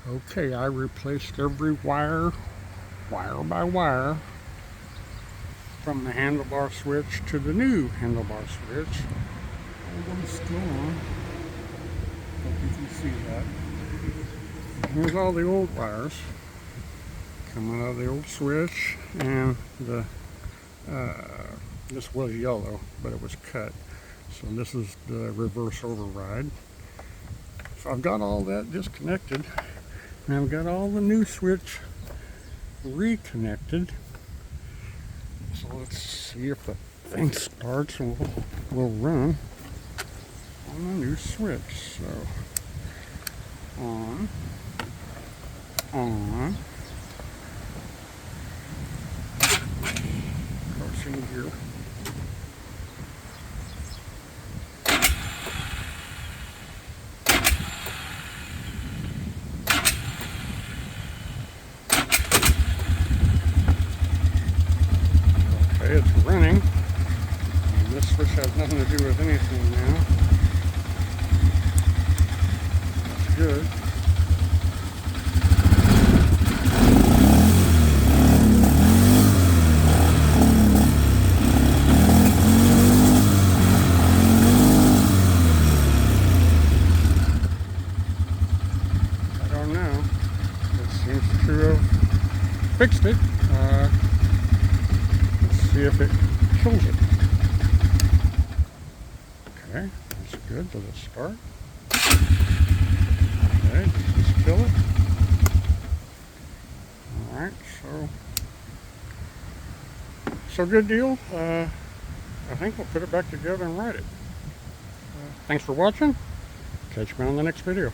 Okay, I replaced every wire by wire, from the handlebar switch to the new handlebar switch. All one's still on. Hope you can see that. Here's all the old wires coming out of the old switch, and this was yellow, but it was cut. So this is the reverse override. So I've got all that disconnected, and I've got all the new switch reconnected. So let's see if the thing starts and we'll run on the new switch. So on, crossing gear. Okay, it's running. And this switch has nothing to do with anything now. That's good. I don't know. It seems to have fixed it. See if it kills it. Okay, that's good. Does it start? Okay, does this kill it? Alright, so good deal. I think we'll put it back together and ride it. Thanks for watching. Catch me on the next video.